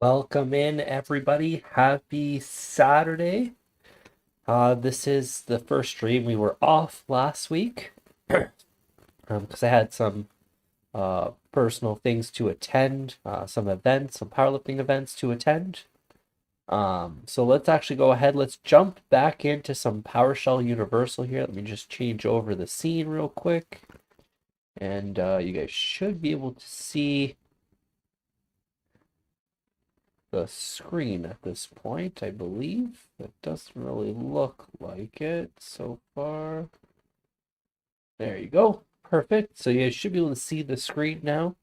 Welcome in, everybody. Happy Saturday. This is the first stream. We were off last week because I had some personal things to attend, some events, some powerlifting events to attend. So let's actually go ahead. Let's jump back into some PowerShell Universal here. Let me just change over the scene real quick. And you guys should be able to see the screen at this point, I believe. It doesn't really look like it so far. There you go. Perfect. So you should be able to see the screen now,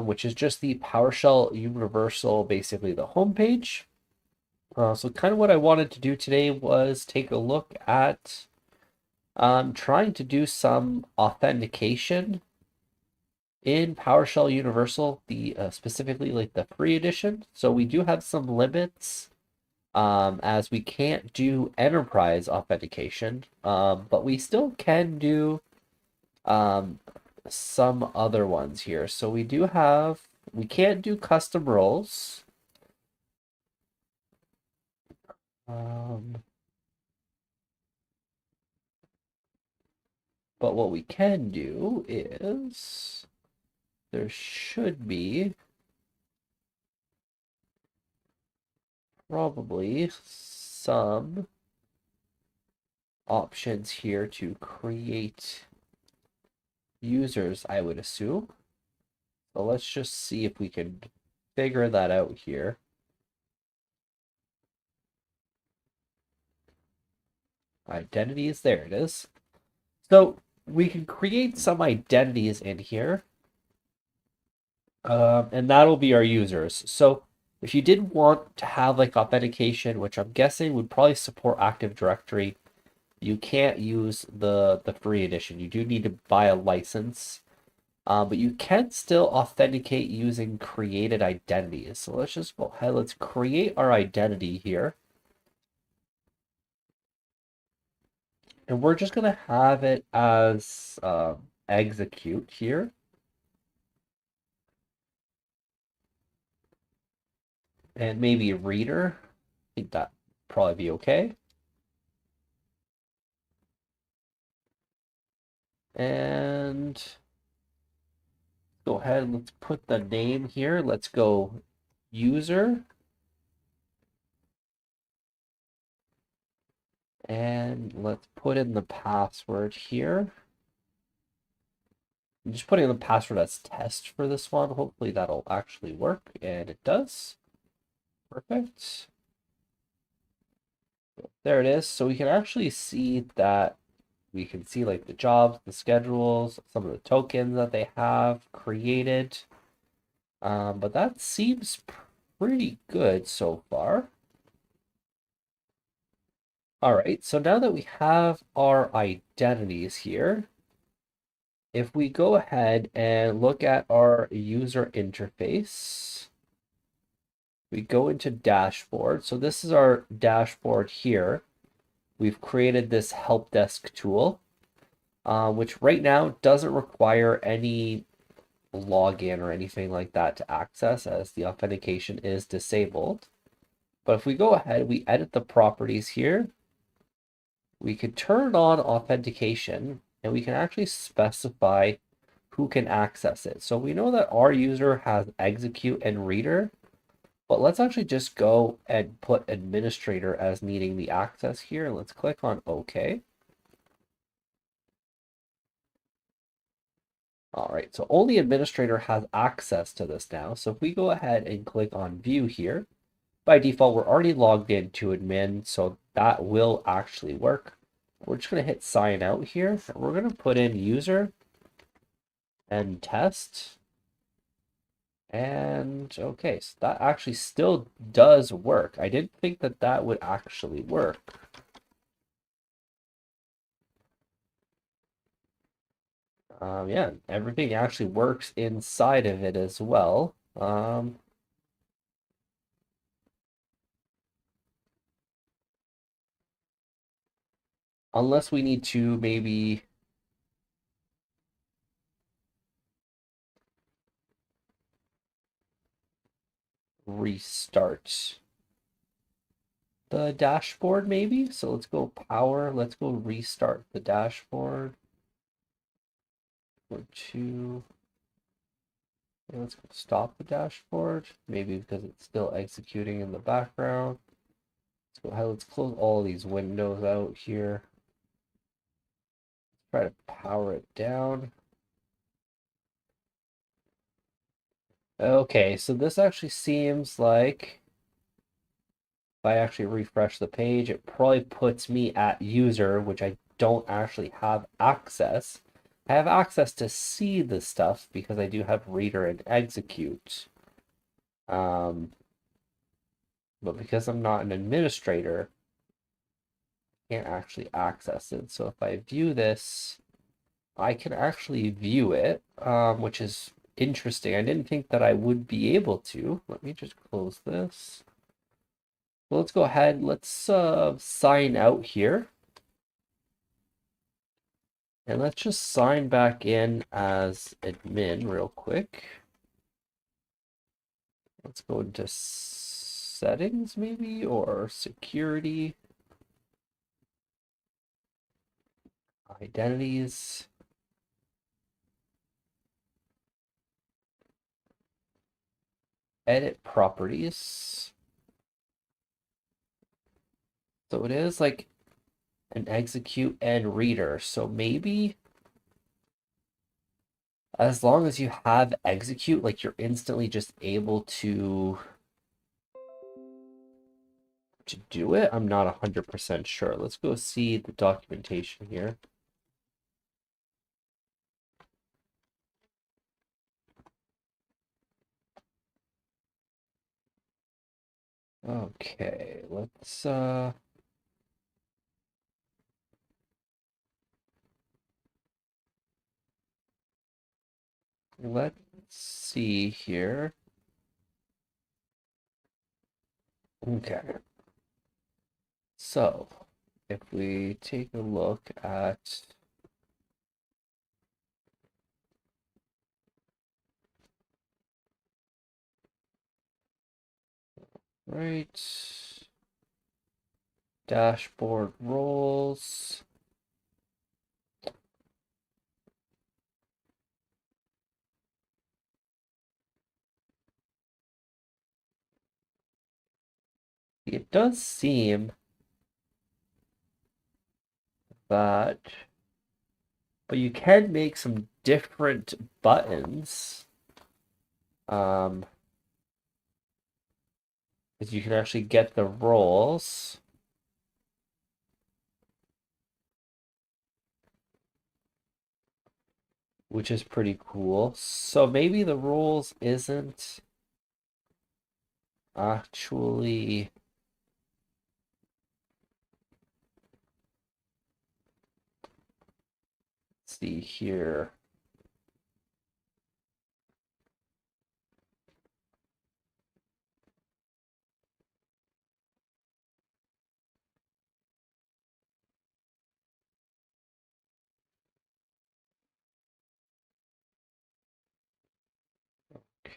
which is just the PowerShell Universal, basically the homepage. So kind of what I wanted to do today was take a look at trying to do some authentication in PowerShell Universal, the specifically like the free edition. So we do have some limits as we can't do enterprise authentication, but we still can do some other ones here. So we can't do custom roles. Um, but what we can do is there should be probably some options here to create users, I would assume. So let's just see if we can figure that out here. Identities, there it is. So we can create some identities in here, and that'll be our users. So if you did want to have like authentication, which I'm guessing would probably support Active Directory, you can't use the free edition. You do need to buy a license, but you can still authenticate using created identities. So let's just go ahead. Let's create our identity here. And we're just going to have it as execute here. And maybe reader. I think that probably be okay. And go ahead and let's put the name here. Let's go user. And let's put in the password here. I'm just putting in the password as test for this one. Hopefully that'll actually work. And it does. Perfect. There it is. So we can actually see that we can see like the jobs, the schedules, some of the tokens that they have created. But that seems pretty good so far. All right, so now that we have our identities here, if we go ahead and look at our user interface, we go into dashboard. So this is our dashboard here. We've created this help desk tool, which right now doesn't require any login or anything like that to access, as the authentication is disabled. But if we go ahead, we edit the properties here, we could turn on authentication and we can actually specify who can access it. So we know that our user has execute and reader, but let's actually just go and put administrator as needing the access here. Let's click on OK. All right, so only administrator has access to this now. So if we go ahead and click on view here, by default, we're already logged in to admin, so that will actually work. We're just going to hit sign out here. We're going to put in user and test. And okay, so that actually still does work. I didn't think that that would actually work. Yeah, everything actually works inside of it as well. Unless we need to maybe restart the dashboard maybe. So let's go power, let's go restart the dashboard. Or two. Let's go stop the dashboard, maybe because it's still executing in the background. Let's go ahead, let's close all these windows out here. Try to power it down. Okay, so this actually seems like if I actually refresh the page, it probably puts me at user, which I don't actually have access. I have access to see the stuff because I do have reader and execute. But because I'm not an administrator, I can't actually access it. So if I view this, I can actually view it, which is interesting. I didn't think that I would be able to. Let me just close this. Well, let's go ahead. Let's sign out here. And let's just sign back in as admin real quick. Let's go into settings maybe, or security. Identities. Edit properties. So it is like an execute and reader. So maybe as long as you have execute, like you're instantly just able to do it. I'm not 100% sure. Let's go see the documentation here. Okay, let's see here. Okay. So, if we take a look at dashboard roles. It does seem that, but you can make some different buttons. Because you can actually get the roles. Which is pretty cool. So maybe the roles isn't actually see here.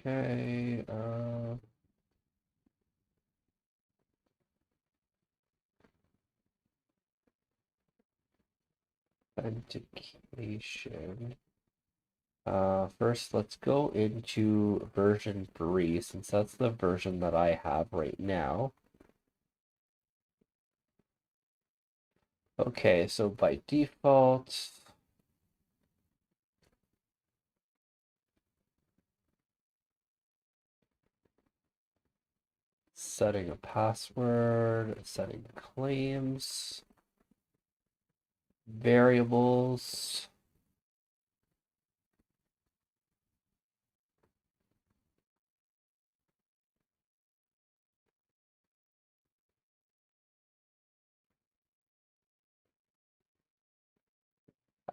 Okay, authentication. First, let's go into version 3, since that's the version that I have right now. Okay, so by default, setting a password, setting claims, variables.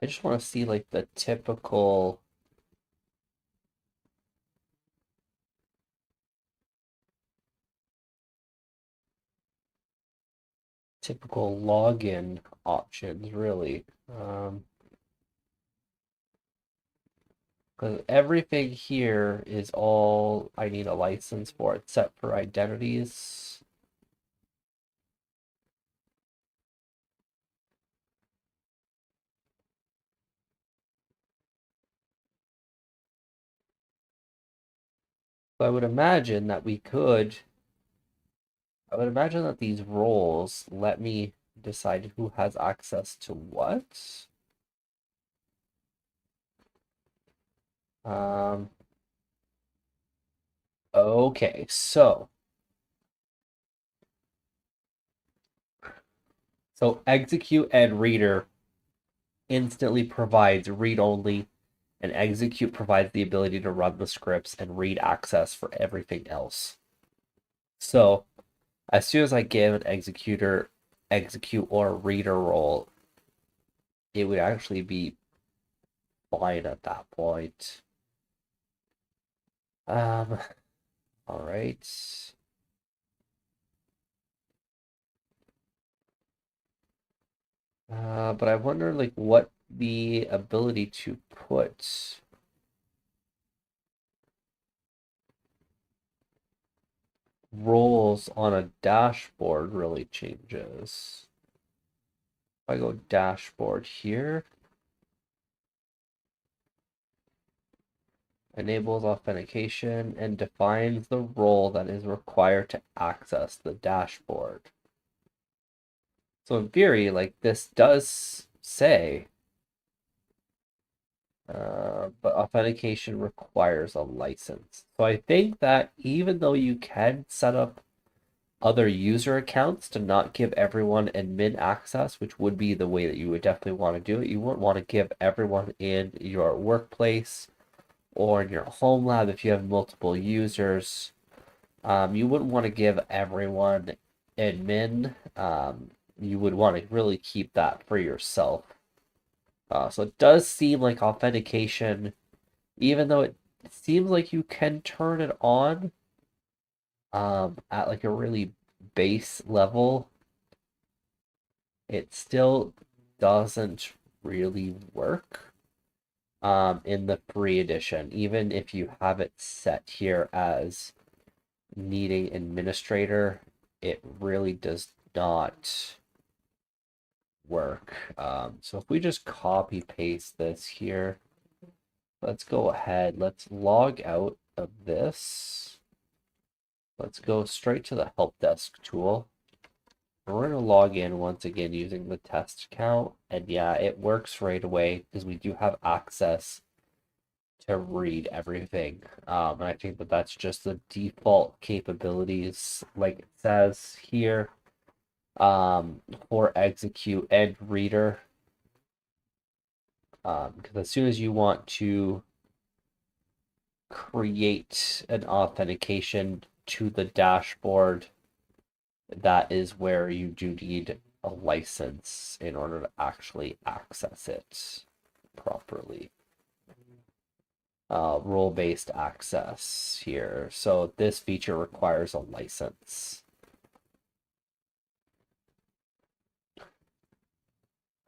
I just want to see like the typical login options, really. Because everything here is all I need a license for, except for identities. So I would imagine that I would imagine that these roles let me decide who has access to what. Um, okay, so execute and reader instantly provides read only, and execute provides the ability to run the scripts and read access for everything else. So as soon as I give an executor execute or reader role, it would actually be fine at that point. Um, all right. But I wonder like what the ability to put roles on a dashboard really changes. If I go dashboard here, enables authentication and defines the role that is required to access the dashboard. So in theory, like this does say, but authentication requires a license. So I think that even though you can set up other user accounts to not give everyone admin access, which would be the way that you would definitely want to do it, you wouldn't want to give everyone in your workplace or in your home lab if you have multiple users. You wouldn't want to give everyone admin. You would want to really keep that for yourself. So it does seem like authentication, even though it seems like you can turn it on at like a really base level, it still doesn't really work in the free edition, even if you have it set here as needing administrator, it really does not work. So if we just copy paste this here, let's go ahead, let's log out of this. Let's go straight to the help desk tool. And we're going to log in once again using the test account. And yeah, it works right away because we do have access to read everything. And I think that that's just the default capabilities, like it says here, for execute and reader. Because as soon as you want to create an authentication to the dashboard, that is where you do need a license in order to actually access it properly. Role-based access here. So this feature requires a license.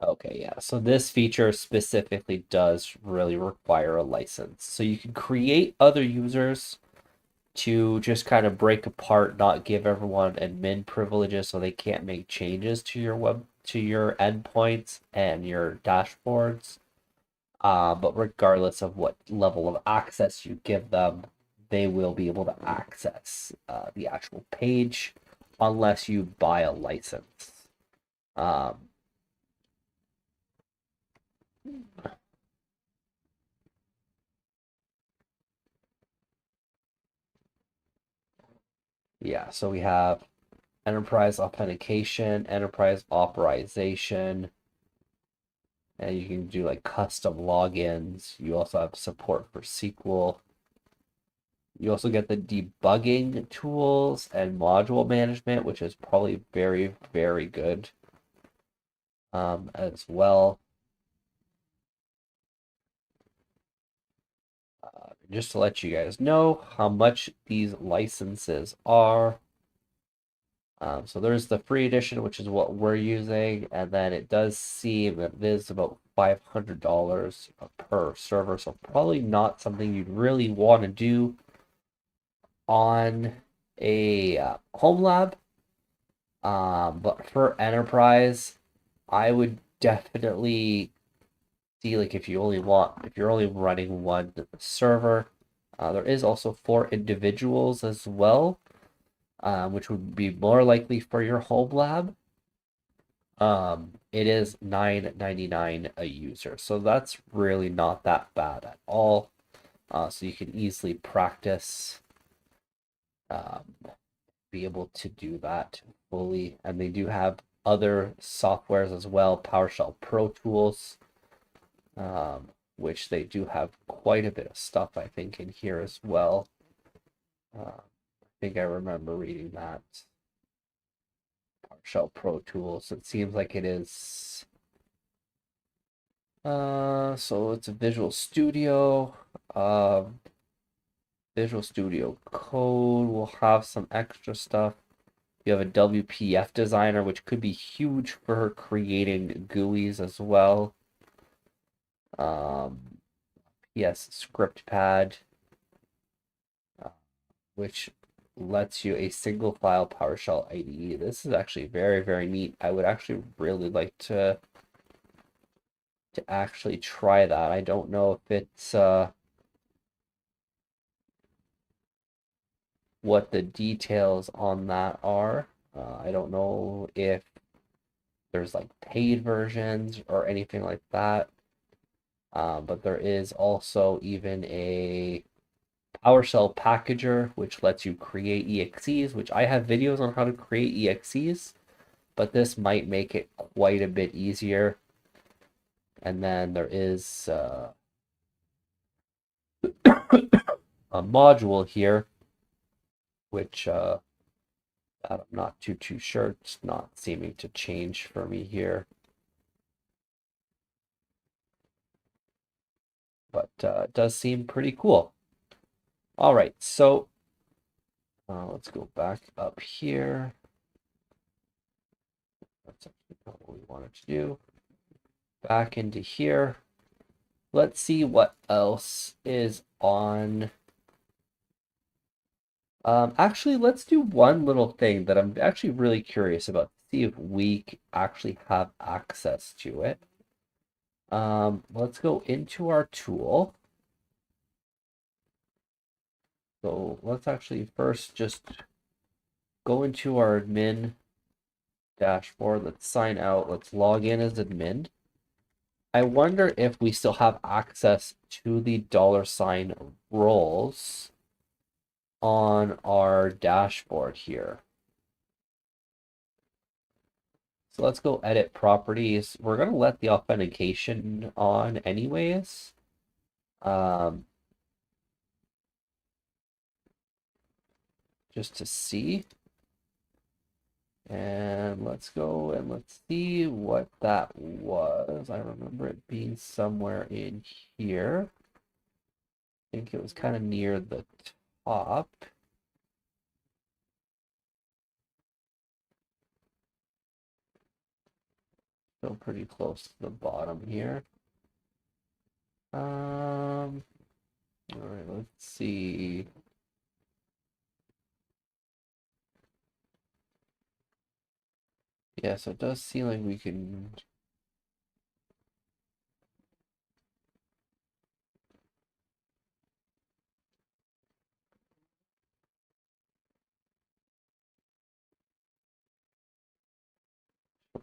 Okay, yeah. So this feature specifically does really require a license. So you can create other users to just kind of break apart, not give everyone admin privileges so they can't make changes to your endpoints and your dashboards. But regardless of what level of access you give them, they will be able to access the actual page unless you buy a license. Um, yeah, so we have enterprise authentication, enterprise authorization, and you can do like custom logins. You also have support for SQL. You also get the debugging tools and module management, which is probably very, very good as well. Just to let you guys know how much these licenses are. So there's the free edition, which is what we're using, and then it does seem that it is about $500 per server, so probably not something you'd really want to do on a home lab. But for enterprise, I would definitely see like if you're only running one server, there is also for individuals as well, which would be more likely for your home lab. It is $9.99 a user, so that's really not that bad at all. So you can easily practice, um, be able to do that fully, and they do have other softwares as well, PowerShell Pro Tools, which they do have quite a bit of stuff I think in here as well. I think I remember reading that. PowerShell Pro Tools. It seems like it is. So it's a Visual Studio. Visual Studio Code will have some extra stuff. You have a WPF designer, which could be huge for creating GUIs as well. Yes, script pad, which lets you a single file PowerShell IDE. This is actually very, very neat. I would actually really like to actually try that. I don't know if it's what the details on that are. I don't know if there's like paid versions or anything like that. But there is also even a PowerShell packager, which lets you create EXEs, which I have videos on how to create EXEs, but this might make it quite a bit easier. And then there is a module here, which I'm not too sure. It's not seeming to change for me here. But it does seem pretty cool. All right, so let's go back up here. That's actually not what we wanted to do. Back into here. Let's see what else is on. Actually, let's do one little thing that I'm actually really curious about to see if we actually have access to it. Let's go into our tool. So let's actually first just go into our admin dashboard. Let's sign out. Let's log in as admin. I wonder if we still have access to the $ roles on our dashboard here. So let's go edit properties. We're going to let the authentication on anyways. Just to see. And let's go and let's see what that was. I remember it being somewhere in here. I think it was kind of near the top. Still pretty close to the bottom here. All right, let's see. Yeah, so it does seem like we can.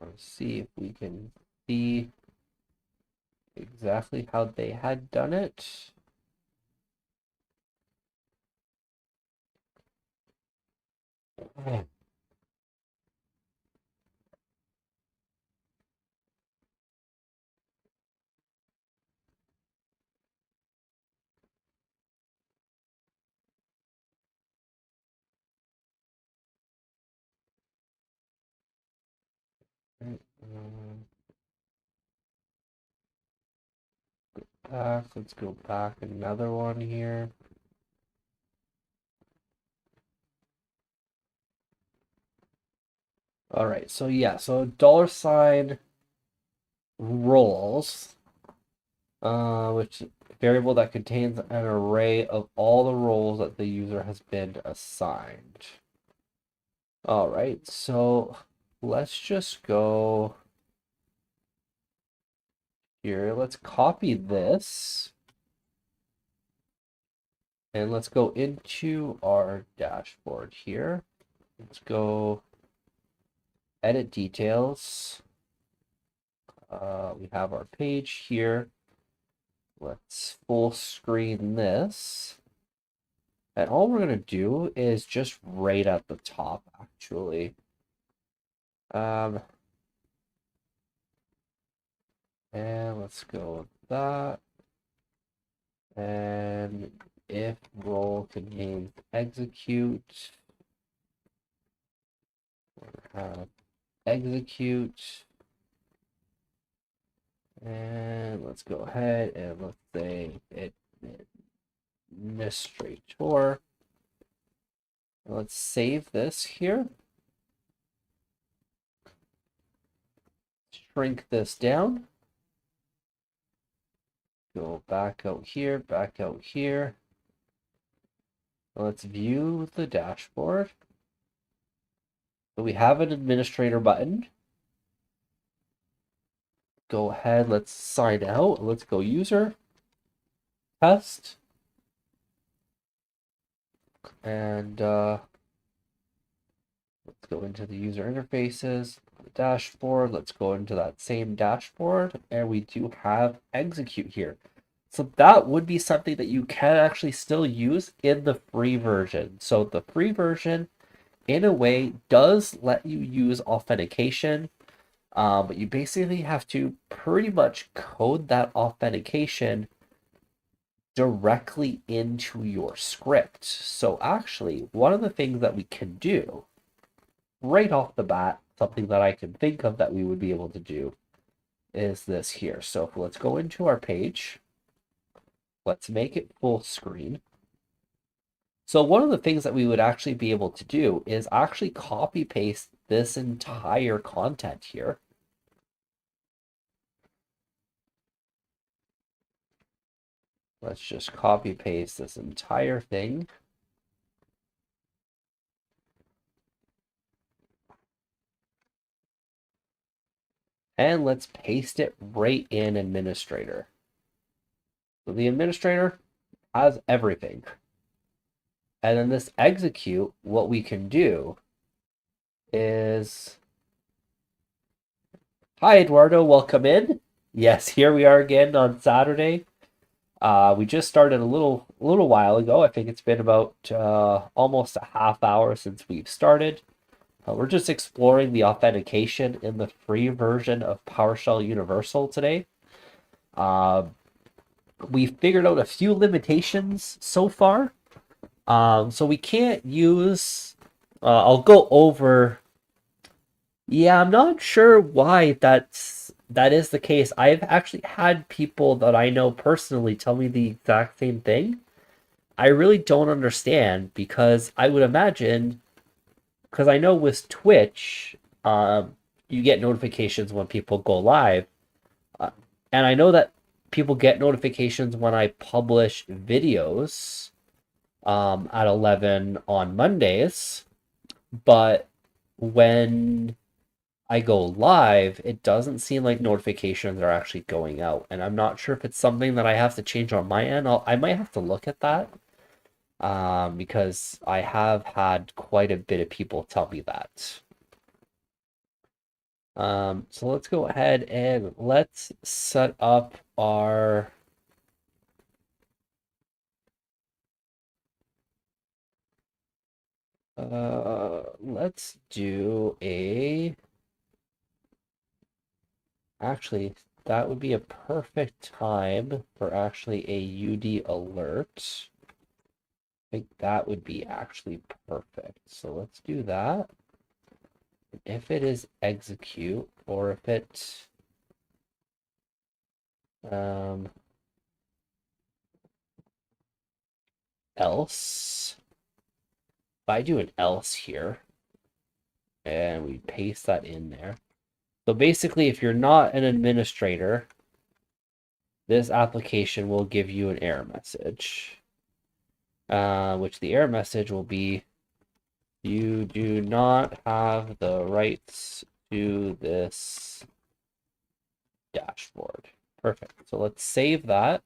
Let's see if we can see exactly how they had done it. Let's go back another one here. All right, so yeah, so $ roles, which variable that contains an array of all the roles that the user has been assigned. All right, so let's just go here. Let's copy this and let's go into our dashboard here. Let's go edit details. We have our page here. Let's full screen this. And all we're going to do is just right at the top, actually. And let's go with that. And if role contains execute, have execute. And let's go ahead and let's say administrator. Let's save this here. Shrink this down. Go back out here, back out here. Let's view the dashboard. So we have an administrator button. Go ahead, let's sign out. Let's go user, test. And let's go into the user interfaces, the dashboard. Let's go into that same dashboard. And we do have execute here. So that would be something that you can actually still use in the free version. So the free version, in a way, does let you use authentication, but you basically have to pretty much code that authentication directly into your script. So actually, one of the things that we can do right off the bat, something that I can think of that we would be able to do is this here. So let's go into our page. Let's make it full screen. So one of the things that we would actually be able to do is actually copy paste this entire content here. Let's just copy paste this entire thing. And let's paste it right in administrator. So the administrator has everything. And then this execute, what we can do is, hi Eduardo, welcome in. Yes, here we are again on Saturday. We just started a little while ago. I think it's been about almost a half hour since we've started. We're just exploring the authentication in the free version of PowerShell Universal today. We figured out a few limitations so far. So we can't use, I'll go over. Yeah, I'm not sure why that is the case. I've actually had people that I know personally tell me the exact same thing. I really don't understand because I would imagine, because I know with Twitch, you get notifications when people go live. Uh, and I know that people get notifications when I publish videos at 11 on Mondays. But when I go live, it doesn't seem like notifications are actually going out. And I'm not sure if it's something that I have to change on my end. I might have to look at that because I have had quite a bit of people tell me that. So let's go ahead and let's set up our let's do a actually that would be a perfect time for actually a UD alert. I think that would be actually perfect. So let's do that. If it is execute or if it else, if I do an else here, and we paste that in there. So basically, if you're not an administrator, this application will give you an error message, which the error message will be, you do not have the rights to this dashboard. Perfect. So let's save that.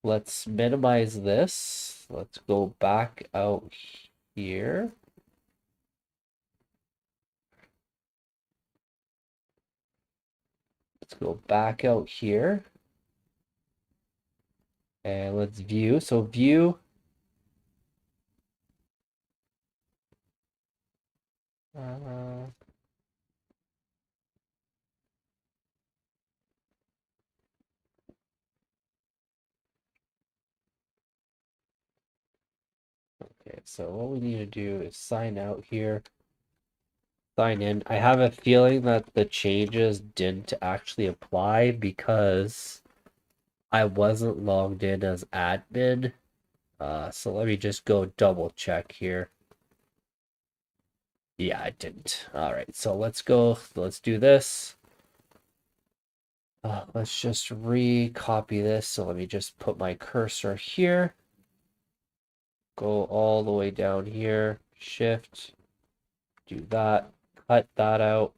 Let's minimize this. Let's go back out here. Let's go back out here. And let's view. So view. Okay, so what we need to do is sign out here. Sign in. I have a feeling that the changes didn't actually apply because I wasn't logged in as admin. So let me just go double check here. Yeah, I didn't. All right, so let's go. Let's do this. Let's just recopy this. So let me just put my cursor here. Go all the way down here. Shift. Do that. Cut that out.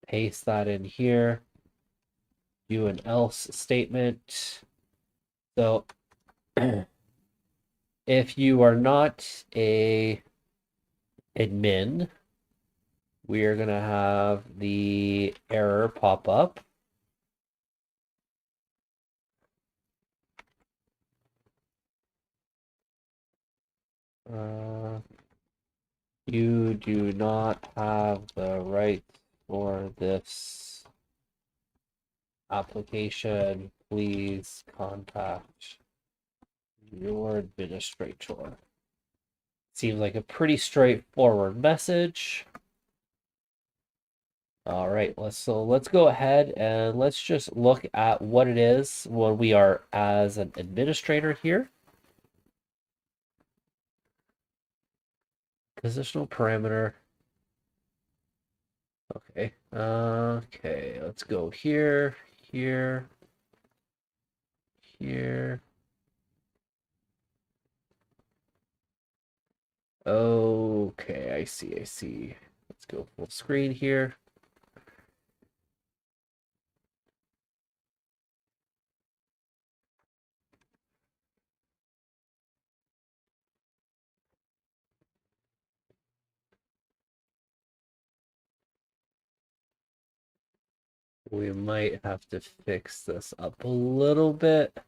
Paste that in here. Do an else statement. So if you are not a admin, we are going to have the error pop up. You do not have the right for this application. Please contact your administrator. Seems like a pretty straightforward message. All right, let's go ahead and let's just look at what it is when we are as an administrator here. Positional parameter. Okay. Okay, let's go here, here, here. Okay, I see, I see. Let's go full screen here. We might have to fix this up a little bit.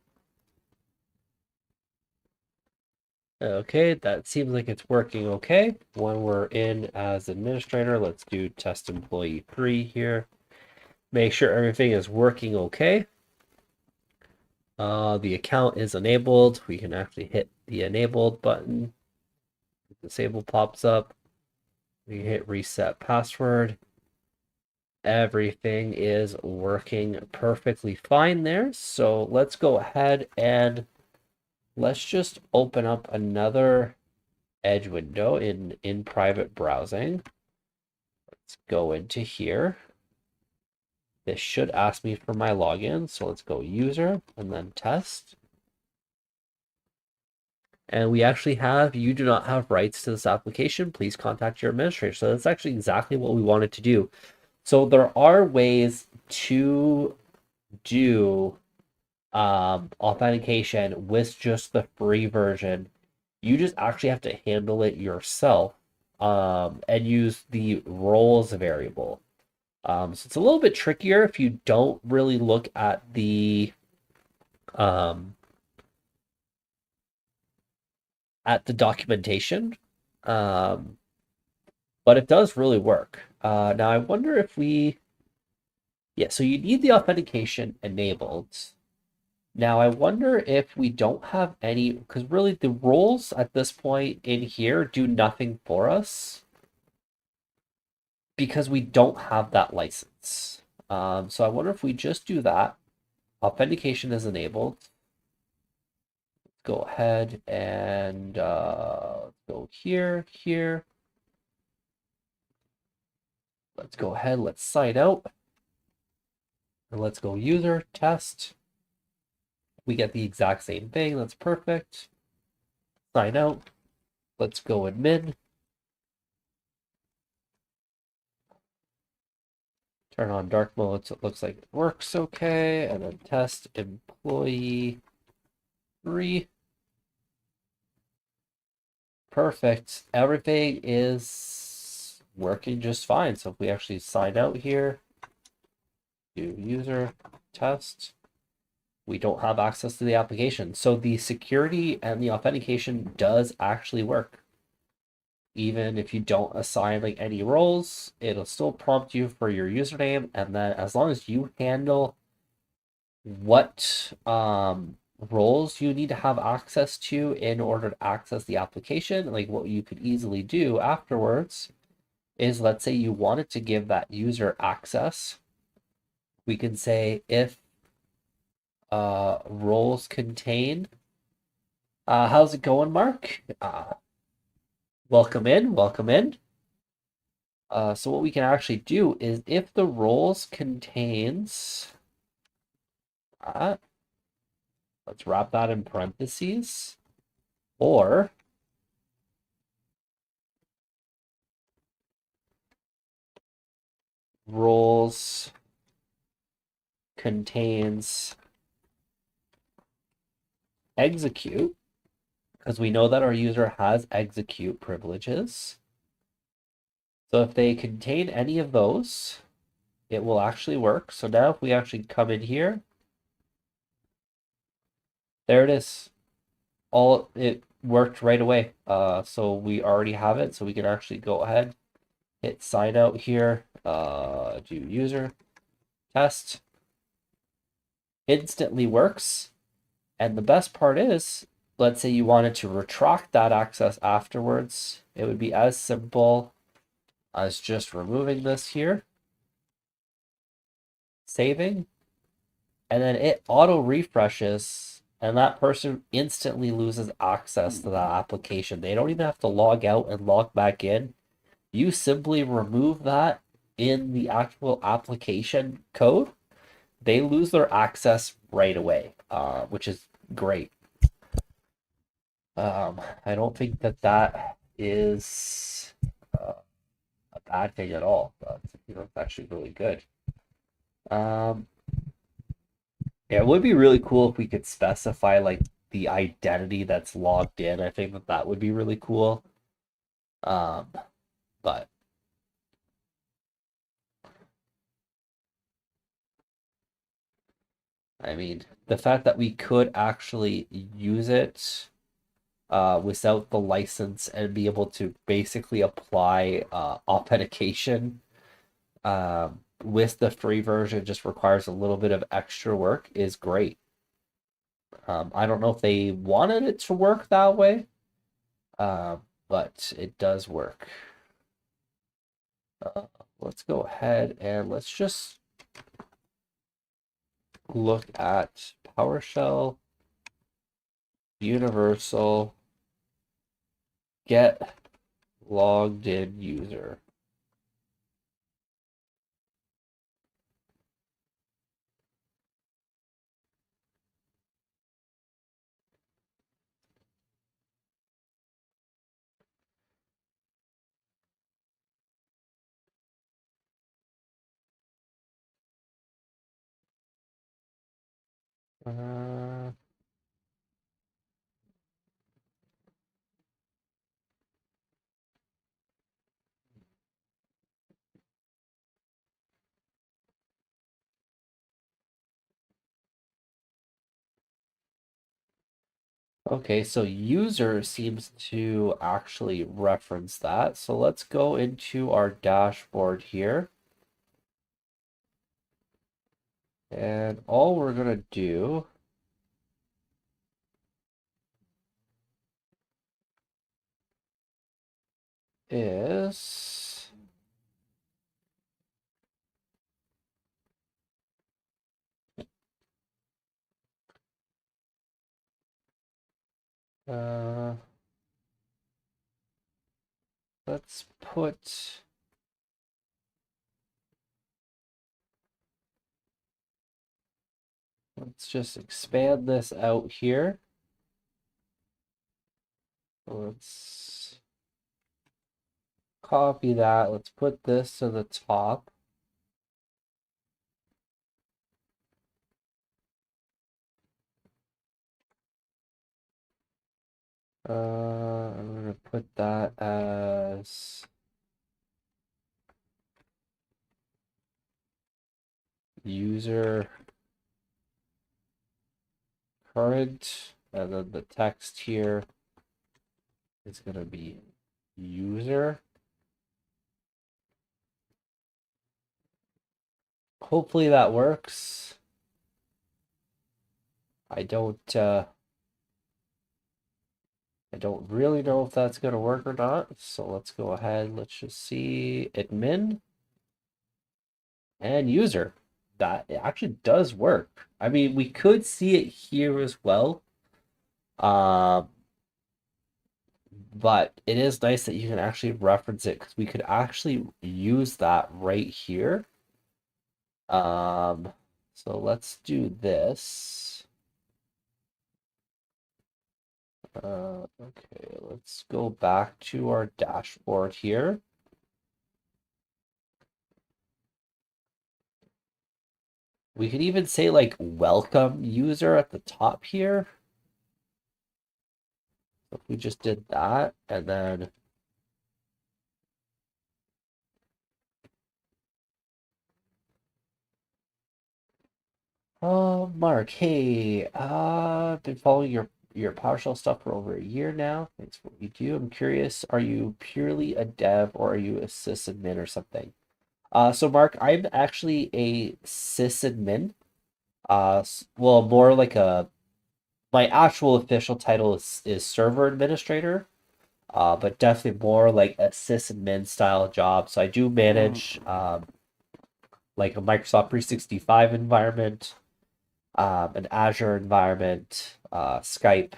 Okay, that seems like it's working okay. When we're in as administrator, let's do test employee 3 here. Make sure everything is working okay. The account is enabled. We can actually hit the enabled button. Disable pops up. We hit reset password. Everything is working perfectly fine there. So let's go ahead and let's just open up another Edge window in private browsing. Let's go into here. This should ask me for my login. So let's go user and then test. And we actually have, you do not have rights to this application. Please contact your administrator. So that's actually exactly what we wanted to do. So there are ways to do authentication with just the free version. You just actually have to handle it yourself and use the roles variable. So it's a little bit trickier if you don't really look at the documentation, but it does really work. Now I wonder if yeah, so you need the authentication enabled. Now I wonder if we don't have any, because really the roles at this point in here do nothing for us because we don't have that license. So I wonder if we just do that. Authentication is enabled. go ahead and go here, here. Let's go ahead, let's sign out. And let's go user test. We get the exact same thing. That's perfect. Sign out. Let's go admin. Turn on dark mode so it looks like it works okay. And then test employee 3. Perfect. Everything is working just fine. So if we actually sign out here, do user test, we don't have access to the application. So the security and the authentication does actually work. Even if you don't assign like any roles, it'll still prompt you for your username, and then as long as you handle what roles you need to have access to in order to access the application, like what you could easily do afterwards is, let's say you wanted to give that user access, we can say if roles contain, how's it going, Mark? Welcome in, welcome in. So what we can actually do is if the roles contains, let's wrap that in parentheses, or roles contains execute, because we know that our user has execute privileges. So if they contain any of those, it will actually work. So now if we actually come in here, there it is. It worked right away. So we already have it. So we can actually go ahead, hit sign out here, do user test. Instantly works. And the best part is, let's say you wanted to retract that access afterwards, it would be as simple as just removing this here, saving, and then it auto refreshes, and that person instantly loses access to that application. They don't even have to log out and log back in. You simply remove that in the actual application code, they lose their access right away, which is great. I don't think that that is a bad thing at all. But, it's actually really good. Um, yeah, it would be really cool if we could specify like the identity that's logged in. I think that that would be really cool. Um, but I mean, the fact that we could actually use it without the license and be able to basically apply authentication with the free version just requires a little bit of extra work is great. I don't know if they wanted it to work that way, but it does work. Uh, let's go ahead and let's just look at PowerShell Universal Get Logged In User. Uh, okay, so user seems to actually reference that. So let's go into our dashboard here. And all we're going to do is Uh, let's put. Let's just expand this out here. Let's copy that. Let's put this to the top. I'm gonna put that as user current, and then the text here is gonna be user. Hopefully that works. I don't really know if that's gonna work or not. So let's go ahead. Let's just see admin and user. That it actually does work. I mean, we could see it here as well. Um, but it is nice that you can actually reference it because we could actually use that right here. So let's do this. Okay, let's go back to our dashboard here. We could even say like welcome user at the top here. So if we just did that and then oh, Mark, hey, I've been following your PowerShell stuff for over a year now. Thanks for what you do. I'm curious, are you purely a dev or are you a sysadmin or something? So Mark, I'm actually a sysadmin. Well, more like my actual official title is server administrator. But definitely more like a sysadmin style job. So I do manage like a Microsoft 365 environment, an Azure environment, Skype,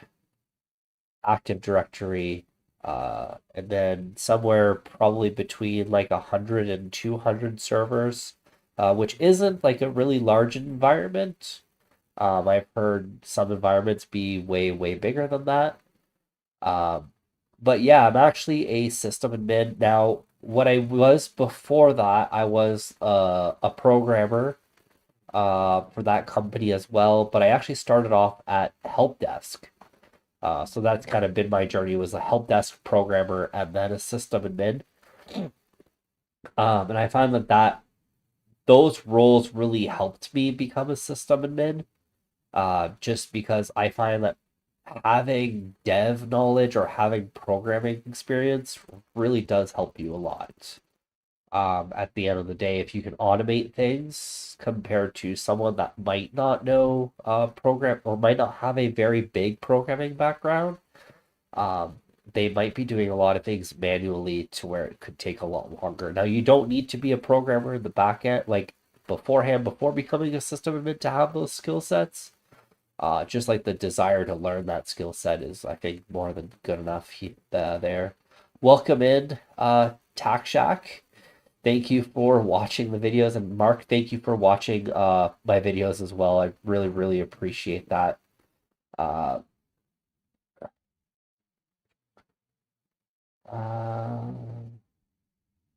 Active Directory, and then somewhere probably between like 100 and 200 servers, which isn't like a really large environment. I've heard some environments be way, way bigger than that. Um, but yeah, I'm actually a system admin. Now, what I was before that, I was a programmer for that company as well, but I actually started off at help desk. So that's kind of been my journey was a help desk programmer and then a system admin. And I find that those roles really helped me become a system admin. Just because I find that having dev knowledge or having programming experience really does help you a lot. At the end of the day, if you can automate things compared to someone that might not know program or might not have a very big programming background, um, they might be doing a lot of things manually to where it could take a lot longer. Now, you don't need to be a programmer in the back end, like beforehand, before becoming a system admin to have those skill sets. Just like the desire to learn that skill set is, I think, more than good enough there. Welcome in, Tack Shack. Thank you for watching the videos. And Mark, thank you for watching my videos as well. I really, really appreciate that. Uh, uh,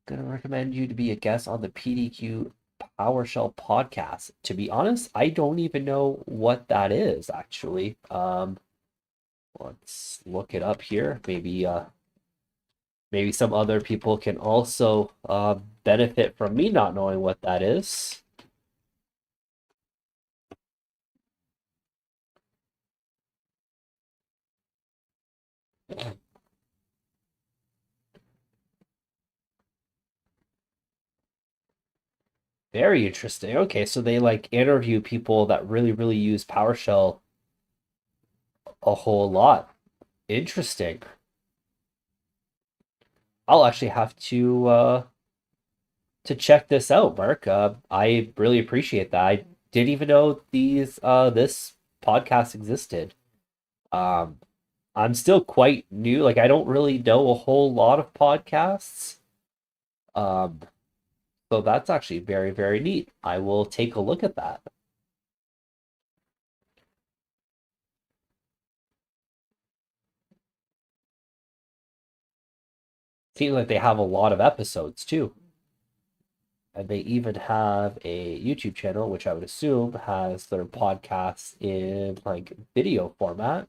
gonna recommend you to be a guest on the PDQ PowerShell podcast. To be honest, I don't even know what that is actually. Let's look it up here. Maybe some other people can also benefit from me not knowing what that is. Very interesting. Okay, so they like interview people that really, really use PowerShell a whole lot. Interesting. I'll actually have to check this out, Mark. I really appreciate that. I didn't even know this podcast existed. Um, I'm still quite new. Like I don't really know a whole lot of podcasts. Um, so that's actually very, very neat. I will take a look at that. Seems like they have a lot of episodes too. And they even have a YouTube channel, which I would assume has their podcasts in like video format.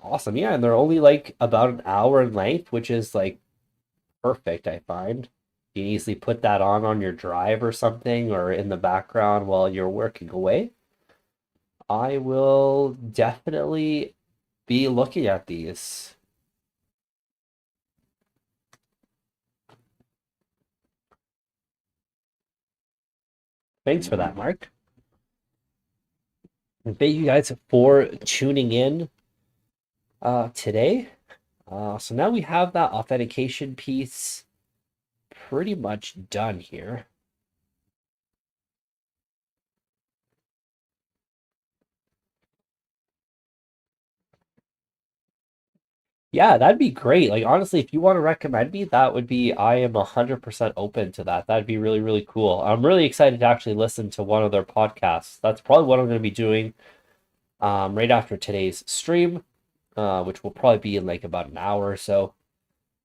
Awesome. Yeah, and they're only like about an hour in length, which is like perfect, I find. You can easily put that on your drive or something or in the background while you're working away. I will definitely be looking at these. Thanks for that, Mark. And thank you guys for tuning in today. So now we have that authentication piece pretty much done here. Yeah, that'd be great. Like honestly, if you want to recommend me, that would be I am 100% open to that. That'd be really, really cool. I'm really excited to actually listen to one of their podcasts. That's probably what I'm going to be doing right after today's stream, which will probably be in like about an hour or so.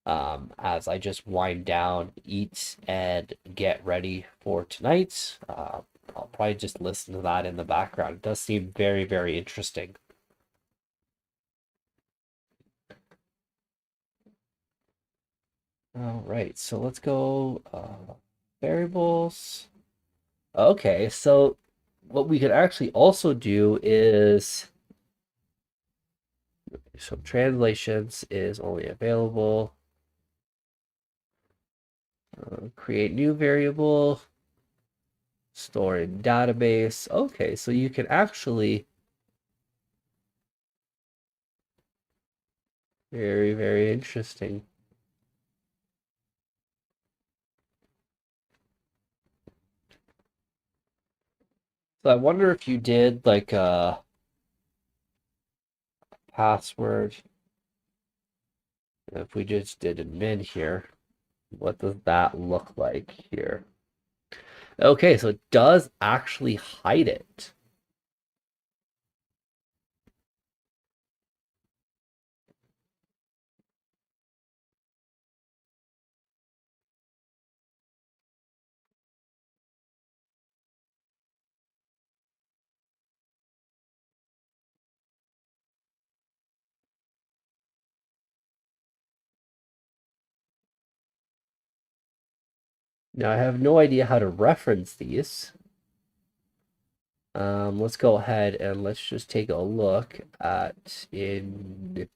As I just wind down, eat, and get ready for tonight. I'll probably just listen to that in the background. It does seem very, very interesting. All right, so let's go variables. Okay, so what we could actually also do is so translations is only available. Create new variable, store in database. Okay, so you can actually very, very interesting. So I wonder if you did like a password. If we just did admin here, what does that look like here? Okay, so it does actually hide it. Now I have no idea how to reference these. Let's go ahead and let's just take a look at in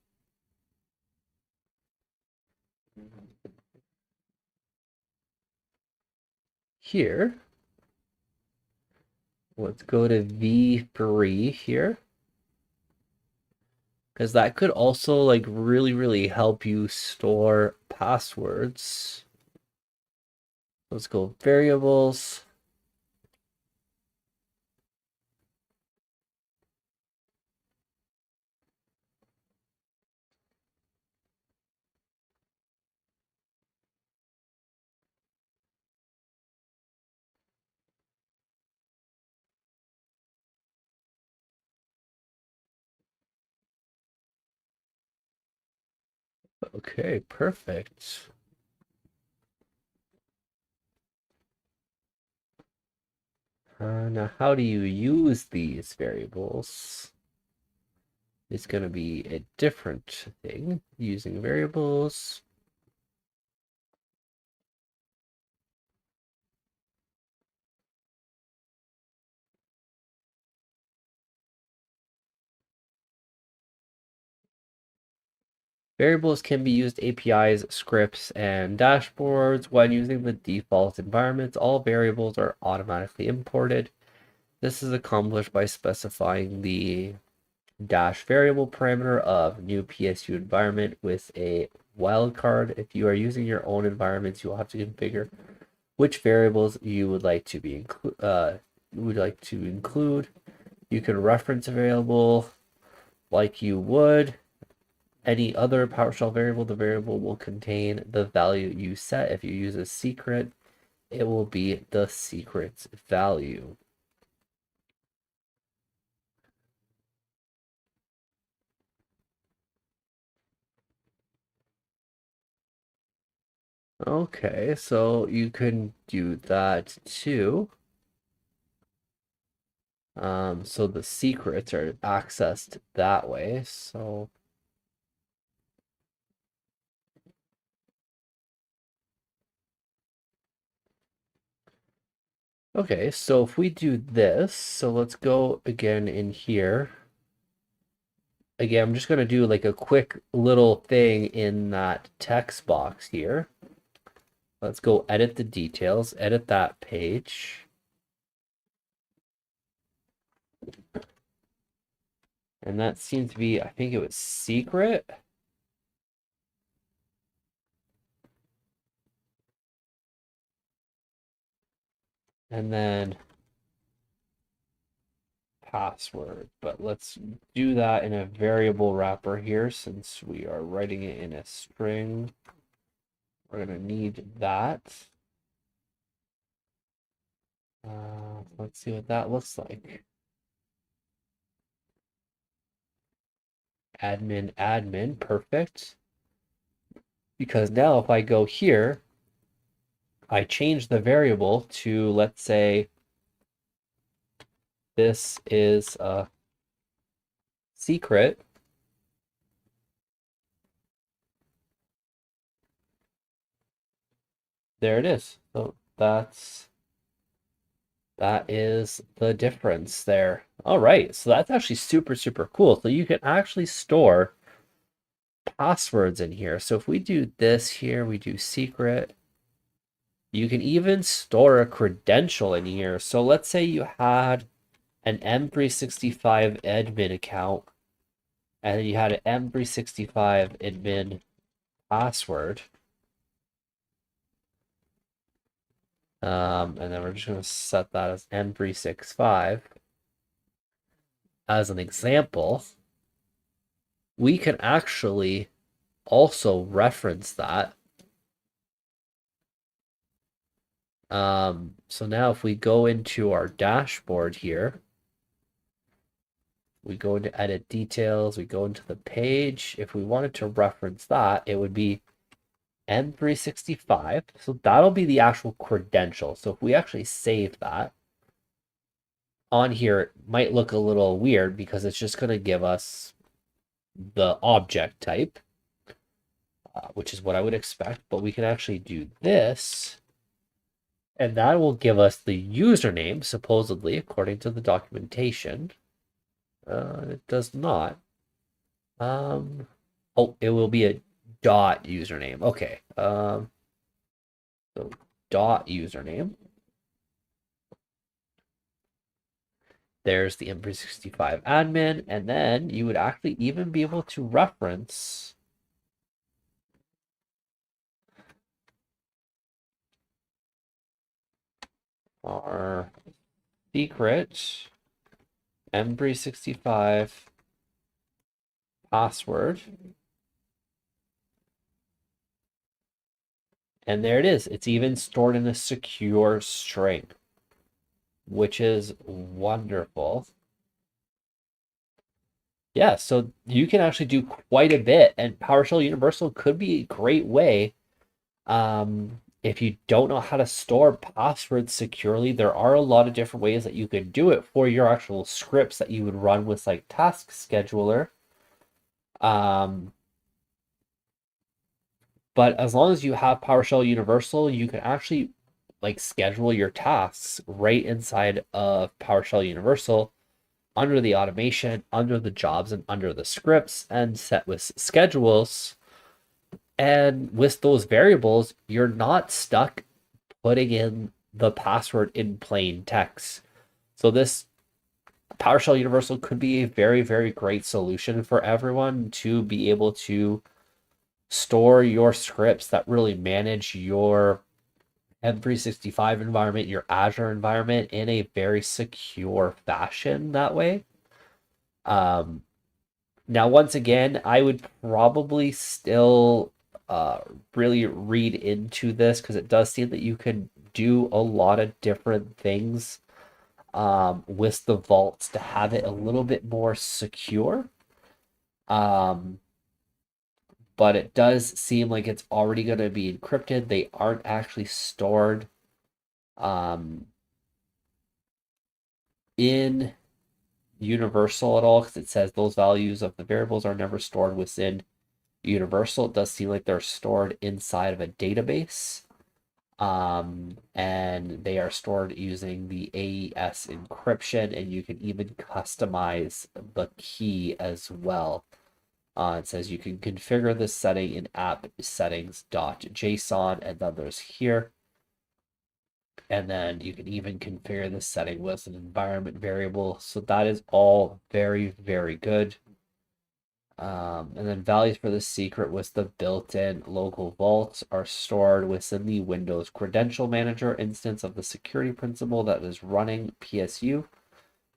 here. Let's go to V3 here. Because that could also like really, really help you store passwords. Let's go variables. Okay, perfect. Now, how do you use these variables? It's going to be a different thing using variables. Variables can be used APIs, scripts, and dashboards. When using the default environments, all variables are automatically imported. This is accomplished by specifying the dash variable parameter of new PSU environment with a wildcard. If you are using your own environments, you will have to configure which variables you would like to include. You can reference a variable like you would any other PowerShell variable. The variable will contain the value you set. If you use a secret, it will be the secret's value. Okay, so you can do that too. So the secrets are accessed that way. So okay, so if we do this, so let's go again in here. Again, I'm just going to do like a quick little thing in that text box here. Let's go edit the details, edit that page. And that seems to be, I think it was secret. And then password. But let's do that in a variable wrapper here since we are writing it in a string. We're going to need that. Let's see what that looks like. Admin, admin, perfect. Because now if I go here, I change the variable to, let's say, this is a secret. There it is. So that is the difference there. All right, so that's actually super, super cool. So you can actually store passwords in here. So if we do this here, we do secret. You can even store a credential in here. So let's say you had an M365 admin account and you had an M365 admin password. And then we're just going to set that as M365 as an example. We can actually also reference that. So now if we go into our dashboard here, we go into edit details, we go into the page. If we wanted to reference that, it would be M365. So that'll be the actual credential. So if we actually save that on here, it might look a little weird because it's just going to give us the object type, which is what I would expect. But we can actually do this. And that will give us the username, supposedly, according to the documentation. It does not. Oh, it will be a dot username. Okay. So dot username. There's the M365 admin, and then you would actually even be able to reference our secret M365 password. And there it is. It's even stored in a secure string, which is wonderful. Yeah, so you can actually do quite a bit, and PowerShell Universal could be a great way. If you don't know how to store passwords securely, there are a lot of different ways that you could do it for your actual scripts that you would run with like Task Scheduler. But as long as you have PowerShell Universal, you can actually like schedule your tasks right inside of PowerShell Universal under the automation, under the jobs, and under the scripts, and set with schedules. And with those variables, you're not stuck putting in the password in plain text. So this PowerShell Universal could be a very, very great solution for everyone to be able to store your scripts that really manage your M365 environment, your Azure environment in a very secure fashion that way. Um, Now, once again, I would probably still really read into this because it does seem that you can do a lot of different things with the vaults to have it a little bit more secure. Um, but it does seem like it's already going to be encrypted. They aren't actually stored um, in Universal at all because it says those values of the variables are never stored within Universal. It does seem like they're stored inside of a database. And they are stored using the AES encryption, and you can even customize the key as well. It says you can configure this setting in app settings.json, and then there's here. And then you can even configure this setting with an environment variable. So that is all very, very good. And then values for the secret with the built-in local vaults are stored within the Windows Credential Manager instance of the security principal that is running PSU.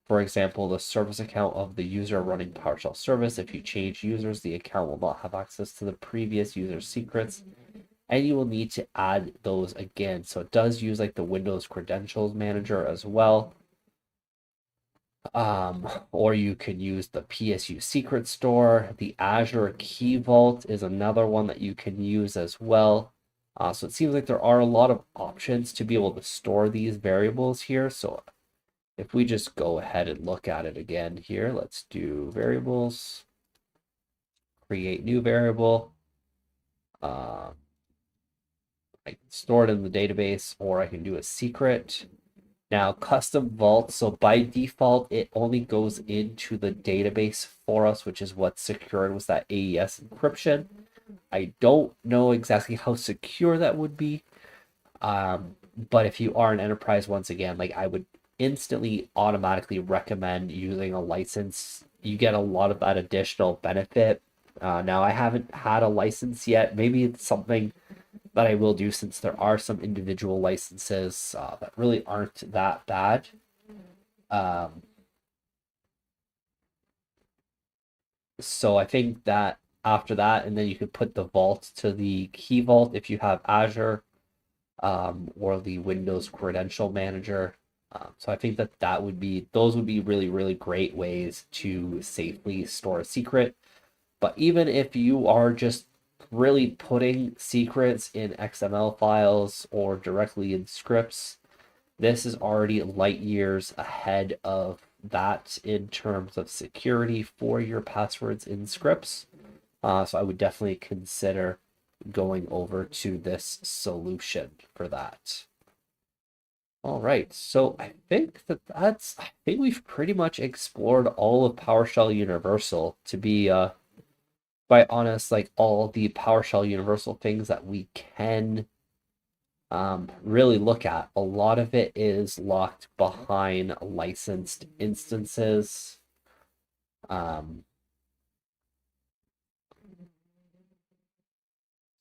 For example, the service account of the user running PowerShell service. If you change users, the account will not have access to the previous user's secrets, and you will need to add those again. So it does use like the Windows Credentials Manager as well. Or you could use the PSU Secret Store. The Azure Key Vault is another one that you can use as well. So it seems like there are a lot of options to be able to store these variables here. So if we just go ahead and look at it again here, let's do variables, create new variable. I can store it in the database, or I can do a secret. Now, custom vault, so by default, it only goes into the database for us, which is what's secured with that AES encryption. I don't know exactly how secure that would be. But if you are an enterprise, once again, like I would instantly automatically recommend using a license. You get a lot of that additional benefit. Now, I haven't had a license yet. Maybe it's something that I will do since there are some individual licenses that really aren't that bad. Um, so I think that after that, and then you could put the vault to the key vault if you have Azure or the Windows Credential Manager. So I think that those would be really, really great ways to safely store a secret. But even if you are just really putting secrets in XML files or directly in scripts, this is already light years ahead of that in terms of security for your passwords in scripts. So I would definitely consider going over to this solution for that. All right, so I think we've pretty much explored all of PowerShell Universal to be quite honest, like all the PowerShell Universal things that we can really look at. A lot of it is locked behind licensed instances. Um,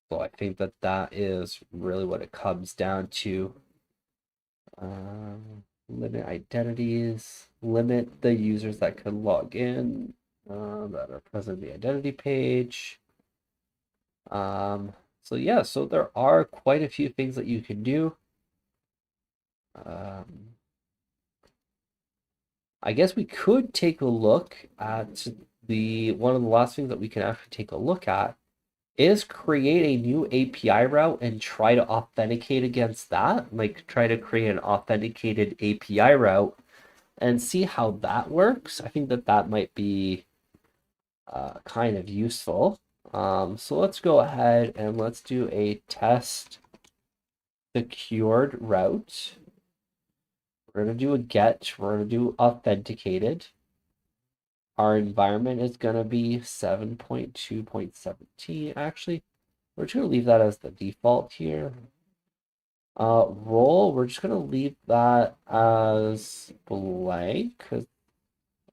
so I think that that is really what it comes down to. Limit identities, limit the users that can log in that are present on the identity page. So yeah, so there are quite a few things that you can do. I guess we could take a look at the one of the last things that we can actually take a look at is create a new API route and try to authenticate against that. Like try to create an authenticated API route and see how that works. I think that that might be kind of useful. So let's go ahead and let's do a test secured route. We're going to do a get. We're going to do authenticated. Our environment is going to be 7.2.17. Actually, we're just going to leave that as the default here. Role, we're just going to leave that as blank because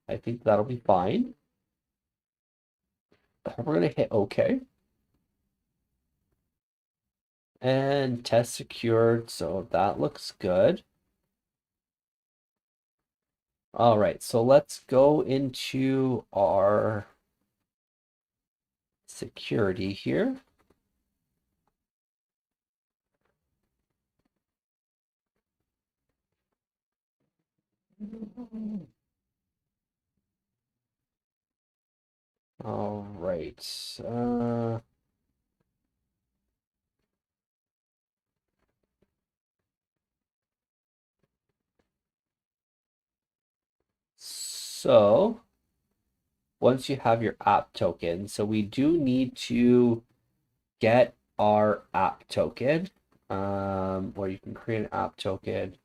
I think that'll be fine. We're going to hit OK. And test secured, so that looks good. All right, so let's go into our security here. All right. So once you have your app token, so we do need to get our app token, where you can create an app token,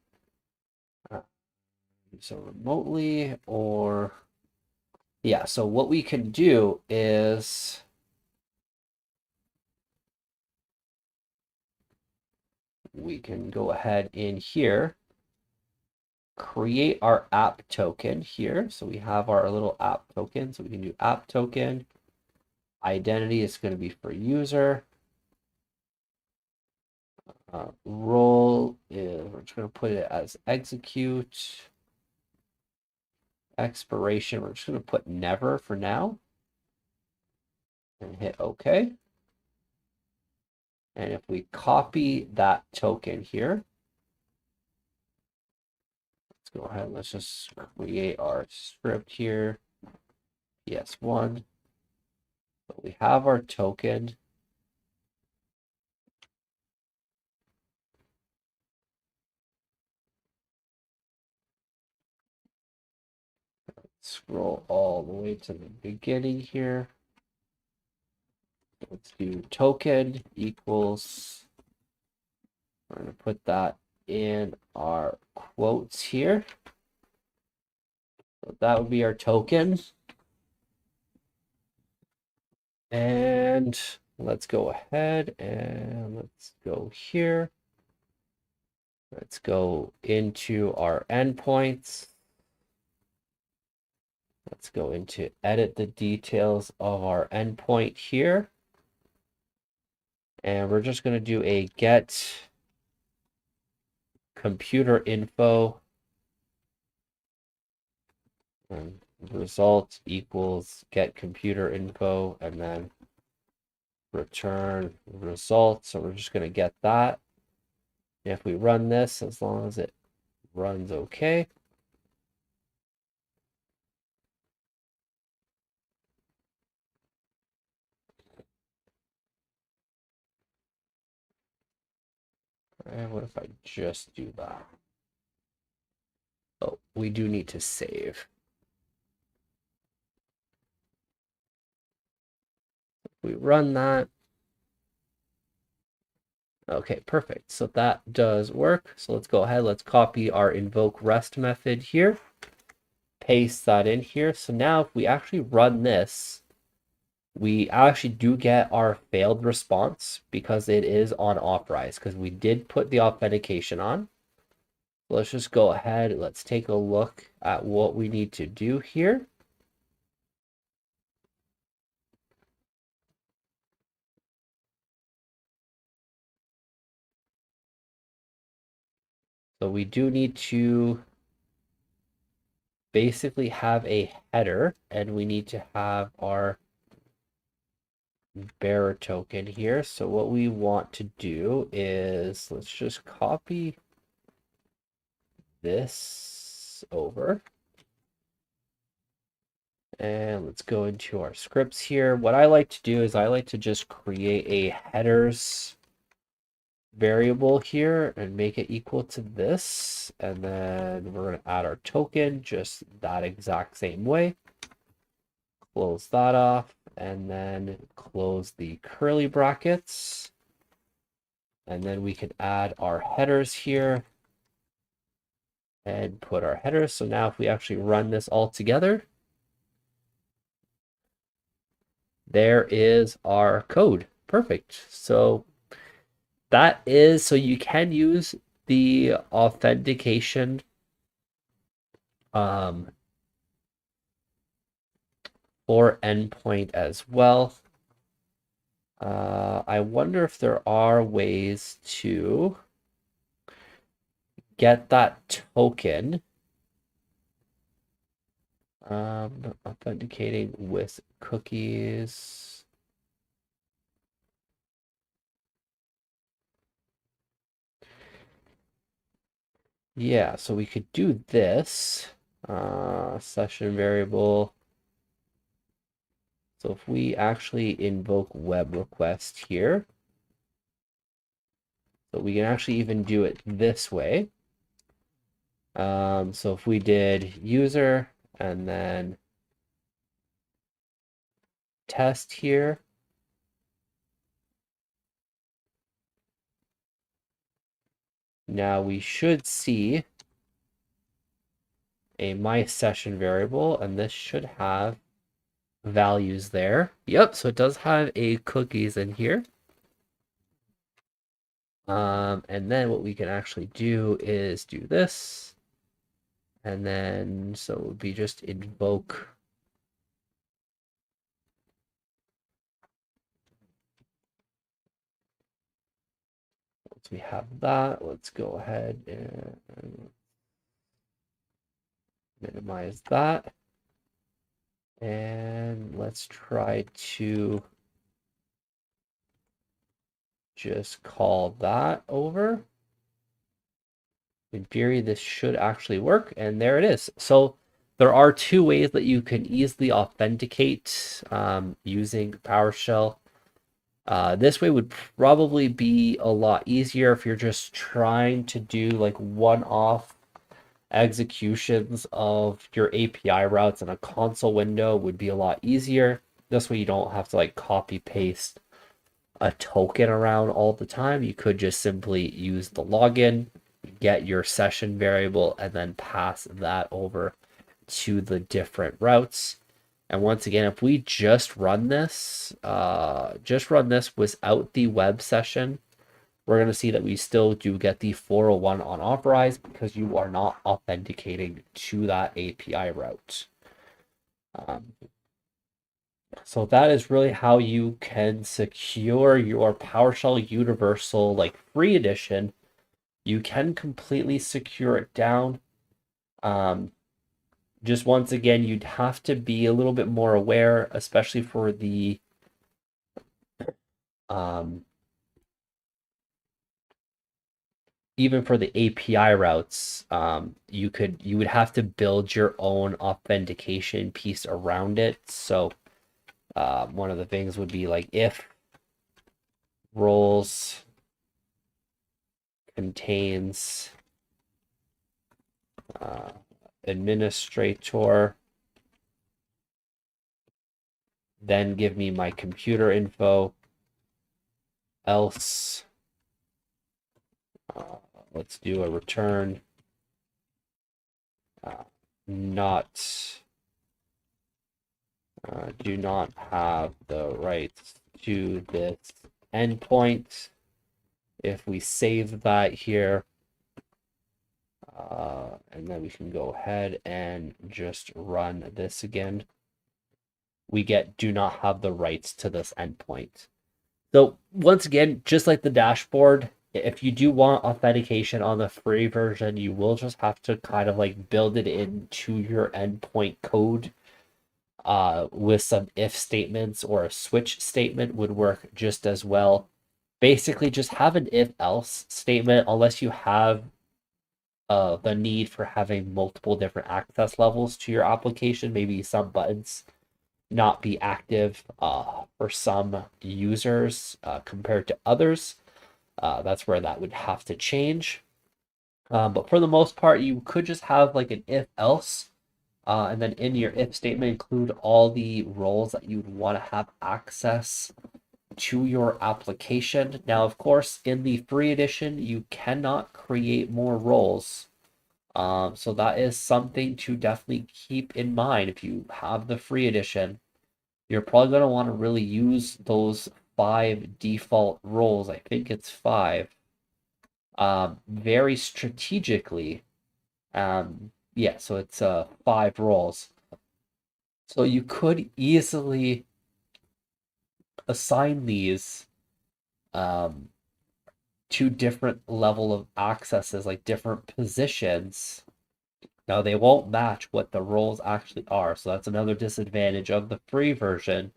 so remotely, or yeah. So what we can do is we can go ahead in here, create our app token here. So we have our little app token. So we can do app token. Identity is going to be for user. Role is, we're just going to put it as execute. Expiration, we're just going to put never for now. And hit OK. And if we copy that token here, let's go ahead, let's just create our script here. PS1. So we have our token. Scroll all the way to the beginning here. Let's do token equals, we're going to put that in our quotes here. So that would be our token. And let's go ahead and let's go here. Let's go into our endpoints. Let's go into edit the details of our endpoint here. And we're just going to do a get computer info, and result equals get computer info, and then return result. So we're just going to get that. If we run this, as long as it runs okay. And what if I just do that? Oh, we do need to save. We run that. Okay, perfect. So that does work. So let's go ahead. Let's copy our invoke REST method here. Paste that in here. So now if we actually run this, we actually do get our failed response because it is unauthorized, because we did put the authentication on. Let's just go ahead. Let's take a look at what we need to do here. So we do need to basically have a header, and we need to have our bearer token here. So what we want to do is, let's just copy this over. And let's go into our scripts here. What I like to do is I like to just create a headers variable here and make it equal to this. And then we're going to add our token just that exact same way. Close that off, and then close the curly brackets. And then we can add our headers here and put our headers. So now if we actually run this all together, there is our code. Perfect. So that is, so you can use the authentication for endpoint as well. I wonder if there are ways to get that token. Authenticating with cookies. Yeah, so we could do this. Session variable. So if we actually invoke web request here, so we can actually even do it this way. So if we did user and then test here, now we should see a my session variable, and this should have values there. Yep, so it does have a cookies in here. And then what we can actually do is do this. And then, so it would be just invoke. Once we have that, let's go ahead and minimize that. And let's try to just call that over. In theory, this should actually work, and there it is. So there are two ways that you can easily authenticate using PowerShell. This way would probably be a lot easier if you're just trying to do like one-off executions of your API routes in a console window would be a lot easier. This way you don't have to like copy paste a token around all the time. You could just simply use the login, get your session variable, and then pass that over to the different routes. And once again, if we just run this without the web session, we're going to see that we still do get the 401 unauthorized because you are not authenticating to that API route. So that is really how you can secure your PowerShell Universal like free edition. You can completely secure it down. Just once again, you'd have to be a little bit more aware, especially for the even for the API routes, you would have to build your own authentication piece around it. So one of the things would be like if roles contains administrator, then give me my computer info, else let's do a return not do not have the rights to this endpoint. If we save that here, and then we can go ahead and just run this again, we get do not have the rights to this endpoint. So once again, just like the dashboard, if you do want authentication on the free version, you will just have to kind of like build it into your endpoint code with some if statements, or a switch statement would work just as well. Basically, just have an if else statement unless you have the need for having multiple different access levels to your application. Maybe some buttons not be active for some users compared to others. That's where that would have to change. But for the most part, you could just have like an if else, and then in your if statement include all the roles that you'd want to have access to your application. Now, of course, in the free edition, you cannot create more roles. So that is something to definitely keep in mind. If you have the free edition, you're probably going to want to really use those 5 default roles. I think it's 5. Very strategically. Yeah, so it's 5 roles. So you could easily assign these um, to different level of accesses, like different positions. Now they won't match what the roles actually are, so that's another disadvantage of the free version.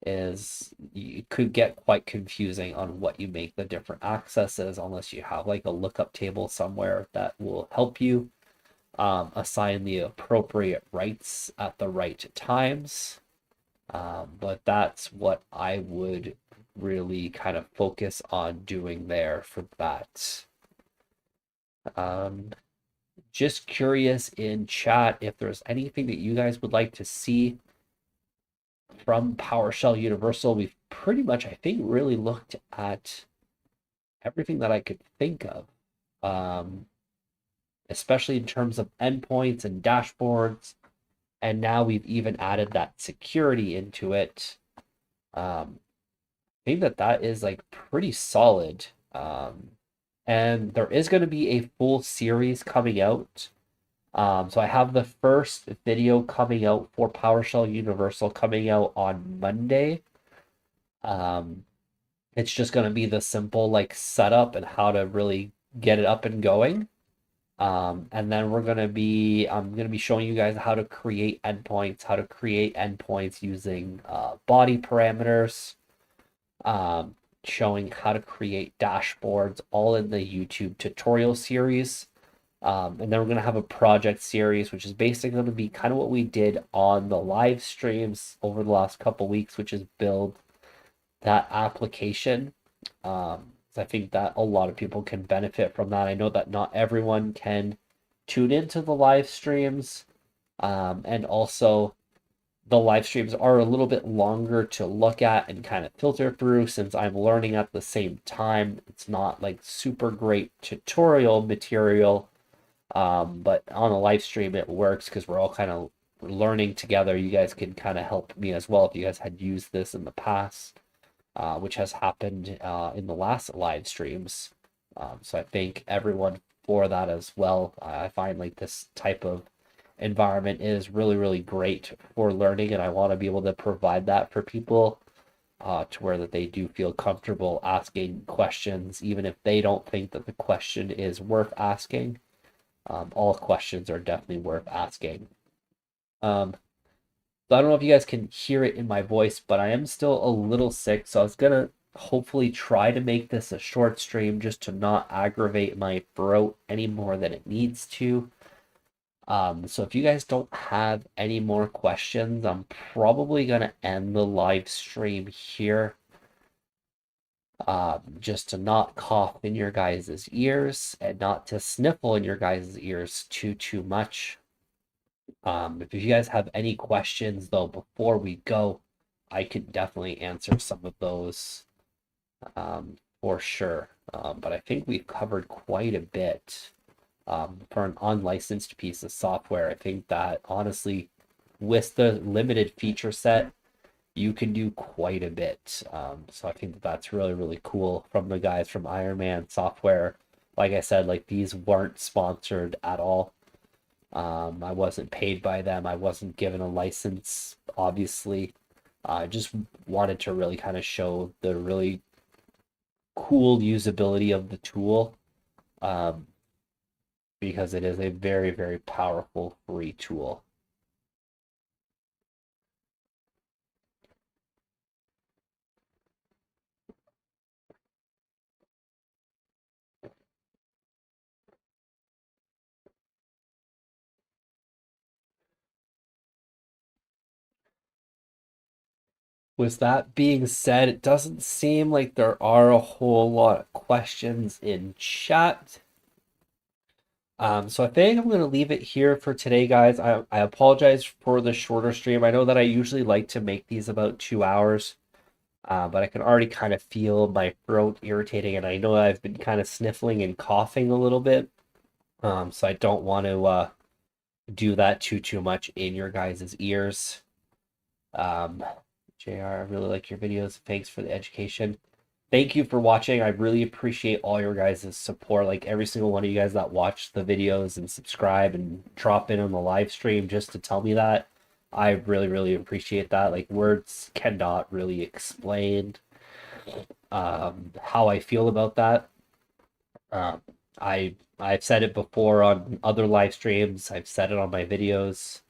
Is you could get quite confusing on what you make the different accesses unless you have like a lookup table somewhere that will help you assign the appropriate rights at the right times. But that's what I would really kind of focus on doing there for that. Um, just curious in chat if there's anything that you guys would like to see from PowerShell Universal. We've pretty much, I think, really looked at everything that I could think of, um, especially in terms of endpoints and dashboards. And now we've even added that security into it. I think that that is like pretty solid. And there is going to be a full series coming out. So I have the first video coming out for PowerShell Universal coming out on Monday. Um, it's just going to be the simple like setup and how to really get it up and going. And then I'm going to be showing you guys how to create endpoints using body parameters, showing how to create dashboards, all in the YouTube tutorial series. And then we're going to have a project series, which is basically going to be kind of what we did on the live streams over the last couple weeks, which is build that application. So I think that a lot of people can benefit from that. I know that not everyone can tune into the live streams. And also, the live streams are a little bit longer to look at and kind of filter through since I'm learning at the same time. It's not like super great tutorial material. But on a live stream, it works because we're all kind of learning together. You guys can kind of help me as well if you guys had used this in the past, which has happened in the last live streams. So I thank everyone for that as well. I find like this type of environment is really, really great for learning, and I want to be able to provide that for people to where that they do feel comfortable asking questions, even if they don't think that the question is worth asking. All questions are definitely worth asking. So I don't know if you guys can hear it in my voice, but I am still a little sick, so I was gonna hopefully try to make this a short stream just to not aggravate my throat any more than it needs to. So if you guys don't have any more questions, I'm probably gonna end the live stream here. Just to not cough in your guys' ears and not to sniffle in your guys' ears too much. If you guys have any questions though before we go, I could definitely answer some of those for sure. But I think we've covered quite a bit for an unlicensed piece of software. I think that honestly, with the limited feature set, you can do quite a bit. So I think that that's really, really cool from the guys from Iron Man Software. Like I said, like these weren't sponsored at all. I wasn't paid by them. I wasn't given a license, obviously. I just wanted to really kind of show the really cool usability of the tool, um, because it is a very, very powerful free tool. With that being said, it doesn't seem like there are a whole lot of questions in chat. So I think I'm going to leave it here for today, guys. I apologize for the shorter stream. I know that I usually like to make these about 2 hours, but I can already kind of feel my throat irritating, and I know I've been kind of sniffling and coughing a little bit. So I don't want to do that too much in your guys' ears. Um, JR, I really like your videos. Thanks for the education. Thank you for watching. I really appreciate all your guys' support. Like every single one of you guys that watch the videos and subscribe and drop in on the live stream just to tell me that. I really, really appreciate that. Like words cannot really explain how I feel about that. Um, I've said it before on other live streams. I've said it on my videos.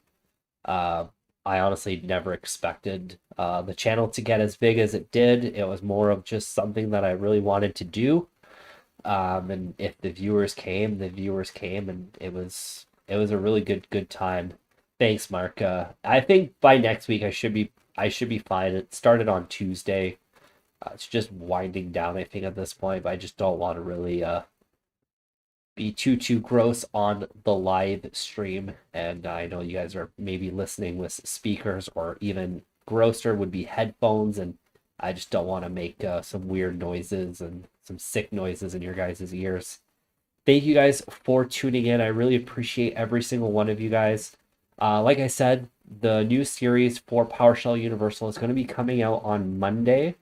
Uh, I honestly never expected the channel to get as big as it did. It was more of just something that I really wanted to do. And if the viewers came, the viewers came, and it was a really good time. Thanks, Mark. I think by next week I should be fine. It started on Tuesday. It's just winding down, I think, at this point, but I just don't want to really be too gross on the live stream. And I know you guys are maybe listening with speakers, or even grosser would be headphones, and I just don't want to make some weird noises and some sick noises in your guys' ears. Thank you guys for tuning in. I really appreciate every single one of you guys. Like I said, the new series for PowerShell Universal is going to be coming out on Monday.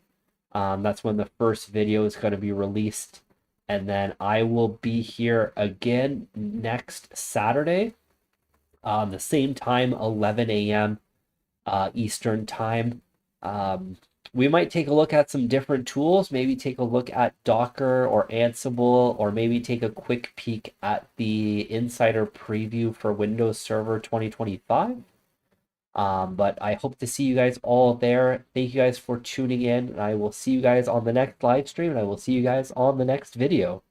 That's when the first video is going to be released. And then I will be here again next Saturday, the same time, 11 a.m. Eastern time. Um, we might take a look at some different tools, maybe take a look at Docker or Ansible, or maybe take a quick peek at the insider preview for Windows Server 2025. But I hope to see you guys all there. Thank you guys for tuning in, and I will see you guys on the next live stream, and I will see you guys on the next video.